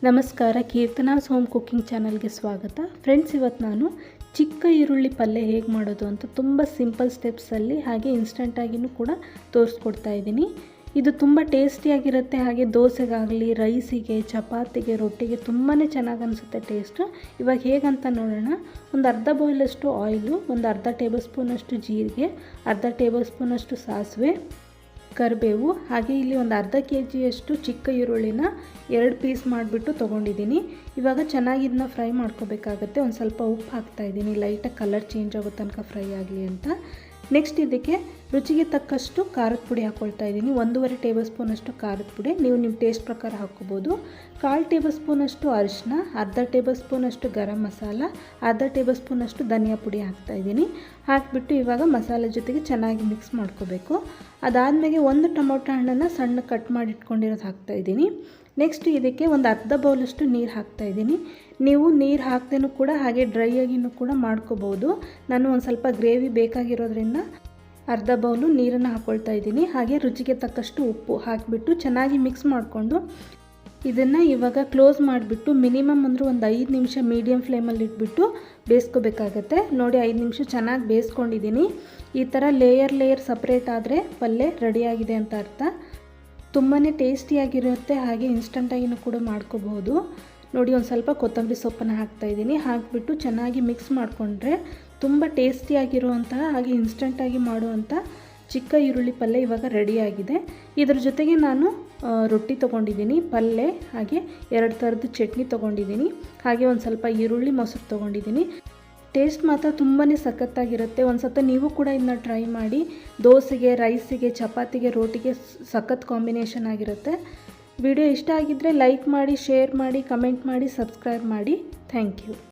ನಮಸ್ಕಾರ, ಕೀರ್ತನಾಸ್ home cooking ಚಾನಲ್ಗೆ ಸ್ವಾಗತ. ಫ್ರೆಂಡ್ಸ್, ಇವತ್ತು ನಾನು ಚಿಕ್ಕ ಈರುಳ್ಳಿ ಪಲ್ಯ ಹೇಗೆ ಮಾಡೋದು ಅಂತ ತುಂಬ ಸಿಂಪಲ್ ಸ್ಟೆಪ್ಸಲ್ಲಿ ಹಾಗೆ ಇನ್ಸ್ಟಂಟಾಗಿಯೂ ಕೂಡ ತೋರಿಸ್ಕೊಡ್ತಾ ಇದ್ದೀನಿ. ಇದು ತುಂಬ ಟೇಸ್ಟಿಯಾಗಿರುತ್ತೆ. ಹಾಗೆ ದೋಸೆಗಾಗಲಿ, ರೈಸಿಗೆ, ಚಪಾತಿಗೆ, ರೊಟ್ಟಿಗೆ ತುಂಬಾ ಚೆನ್ನಾಗಿ ಅನಿಸುತ್ತೆ ಟೇಸ್ಟು. ಇವಾಗ ಹೇಗಂತ ನೋಡೋಣ. ಒಂದು ಅರ್ಧ ಬೌಲಷ್ಟು ಆಯಿಲು, ಒಂದು ಅರ್ಧ ಟೇಬಲ್ ಸ್ಪೂನಷ್ಟು ಜೀರಿಗೆ, ಅರ್ಧ ಟೇಬಲ್ ಸ್ಪೂನಷ್ಟು ಸಾಸಿವೆ, ಕರಿಬೇವು, ಹಾಗೆ ಇಲ್ಲಿ ಒಂದು ಅರ್ಧ ಕೆಜಿಯಷ್ಟು ಚಿಕ್ಕ ಈರುಳ್ಳಿನ 2 ಪೀಸ್ ಮಾಡಿಬಿಟ್ಟು ತೊಗೊಂಡಿದ್ದೀನಿ. ಇವಾಗ ಚೆನ್ನಾಗಿ ಇದನ್ನ ಫ್ರೈ ಮಾಡ್ಕೋಬೇಕಾಗತ್ತೆ. ಒಂದು ಸ್ವಲ್ಪ ಉಪ್ಪು ಹಾಕ್ತಾಯಿದ್ದೀನಿ, ಲೈಟಾಗಿ ಕಲರ್ ಚೇಂಜ್ ಆಗೋ ತನಕ ಫ್ರೈ ಆಗಲಿ ಅಂತ. ನೆಕ್ಸ್ಟ್ ಇದಕ್ಕೆ ರುಚಿಗೆ ತಕ್ಕಷ್ಟು ಖಾರದ ಪುಡಿ ಹಾಕ್ಕೊಳ್ತಾ ಇದ್ದೀನಿ. 1.5 ಟೇಬಲ್ ಸ್ಪೂನಷ್ಟು ಖಾರದ ಪುಡಿ, ನೀವು ನಿಮ್ಮ ಟೇಸ್ಟ್ ಪ್ರಕಾರ ಹಾಕ್ಕೋಬೋದು. 1/4 ಟೇಬಲ್ ಸ್ಪೂನಷ್ಟು ಅರಿಶಿನ, ಅರ್ಧ ಟೇಬಲ್ ಸ್ಪೂನಷ್ಟು ಗರಂ ಮಸಾಲ, ಅರ್ಧ ಟೇಬಲ್ ಸ್ಪೂನಷ್ಟು ಧನಿಯಾ ಪುಡಿ ಹಾಕ್ತಾಯಿದ್ದೀನಿ. ಹಾಕಿಬಿಟ್ಟು ಇವಾಗ ಮಸಾಲೆ ಜೊತೆಗೆ ಚೆನ್ನಾಗಿ ಮಿಕ್ಸ್ ಮಾಡ್ಕೋಬೇಕು. ಅದಾದಮೇಲೆ 1 ಟೊಮೊಟೊ ಹಣ್ಣನ್ನು ಸಣ್ಣ ಕಟ್ ಮಾಡಿ ಇಟ್ಕೊಂಡಿರೋದು ಹಾಕ್ತಾಯಿದ್ದೀನಿ. ನೆಕ್ಸ್ಟ್ ಇದಕ್ಕೆ ಒಂದು ಅರ್ಧ ಬೌಲಷ್ಟು ನೀರು ಹಾಕ್ತಾಯಿದ್ದೀನಿ. ನೀವು ನೀರು ಹಾಕ್ದೇನೂ ಕೂಡ ಹಾಗೆ ಡ್ರೈ ಆಗಿನೂ ಕೂಡ ಮಾಡ್ಕೋಬೋದು. ನಾನು ಒಂದು ಸ್ವಲ್ಪ ಗ್ರೇವಿ ಬೇಕಾಗಿರೋದ್ರಿಂದ ಅರ್ಧ ಬೌಲು ನೀರನ್ನು ಹಾಕ್ಕೊಳ್ತಾ ಇದ್ದೀನಿ. ಹಾಗೆ ರುಚಿಗೆ ತಕ್ಕಷ್ಟು ಉಪ್ಪು ಹಾಕಿಬಿಟ್ಟು ಚೆನ್ನಾಗಿ ಮಿಕ್ಸ್ ಮಾಡಿಕೊಂಡು ಇದನ್ನು ಇವಾಗ ಕ್ಲೋಸ್ ಮಾಡಿಬಿಟ್ಟು ಮಿನಿಮಮ್ ಅಂದರೆ ಒಂದು 5 ನಿಮಿಷ ಮೀಡಿಯಮ್ ಫ್ಲೇಮಲ್ಲಿ ಇಟ್ಬಿಟ್ಟು ಬೇಯಿಸ್ಕೋಬೇಕಾಗತ್ತೆ. ನೋಡಿ, 5 ನಿಮಿಷ ಚೆನ್ನಾಗಿ ಬೇಯಿಸ್ಕೊಂಡಿದ್ದೀನಿ. ಈ ಥರ ಲೇಯರ್ ಸಪ್ರೇಟ್ ಆದರೆ ಪಲ್ಯ ರೆಡಿಯಾಗಿದೆ ಅಂತ ಅರ್ಥ. ತುಂಬಾ ಟೇಸ್ಟಿಯಾಗಿರುತ್ತೆ. ಹಾಗೆ ಇನ್ಸ್ಟಂಟಾಗಿಯೂ ಕೂಡ ಮಾಡ್ಕೋಬಹುದು. ನೋಡಿ, ಒಂದು ಸ್ವಲ್ಪ ಕೊತ್ತಂಬರಿ ಸೊಪ್ಪನ್ನು ಹಾಕ್ತಾಯಿದ್ದೀನಿ. ಹಾಕಿಬಿಟ್ಟು ಚೆನ್ನಾಗಿ ಮಿಕ್ಸ್ ಮಾಡಿಕೊಂಡ್ರೆ ತುಂಬ ಟೇಸ್ಟಿಯಾಗಿರುವಂತಹ ಹಾಗೆ ಇನ್ಸ್ಟಂಟಾಗಿ ಮಾಡುವಂಥ ಚಿಕ್ಕ ಈರುಳ್ಳಿ ಪಲ್ಯ ಇವಾಗ ರೆಡಿಯಾಗಿದೆ. ಇದ್ರ ಜೊತೆಗೆ ನಾನು ರೊಟ್ಟಿ ತೊಗೊಂಡಿದ್ದೀನಿ, ಪಲ್ಯ, ಹಾಗೆ 2 ಥರದ ಚಟ್ನಿ ತೊಗೊಂಡಿದ್ದೀನಿ. ಹಾಗೆ ಒಂದು ಸ್ವಲ್ಪ ಈರುಳ್ಳಿ ಮೊಸರು ತೊಗೊಂಡಿದ್ದೀನಿ. ಟೇಸ್ಟ್ ಮಾತ್ರ ತುಂಬಾ ಸಖತ್ತಾಗಿರುತ್ತೆ. ಒಂದು ಸತ ನೀವು ಕೂಡ ಇದನ್ನ ಟ್ರೈ ಮಾಡಿ. ದೋಸೆಗೆ, ರೈಸಿಗೆ, ಚಪಾತಿಗೆ, ರೋಟಿಗೆ ಸಖತ್ ಕಾಂಬಿನೇಷನ್ ಆಗಿರುತ್ತೆ. ವಿಡಿಯೋ ಇಷ್ಟ ಆಗಿದ್ದರೆ ಲೈಕ್ ಮಾಡಿ, ಶೇರ್ ಮಾಡಿ, ಕಮೆಂಟ್ ಮಾಡಿ, ಸಬ್ಸ್ಕ್ರೈಬ್ ಮಾಡಿ. Thank you.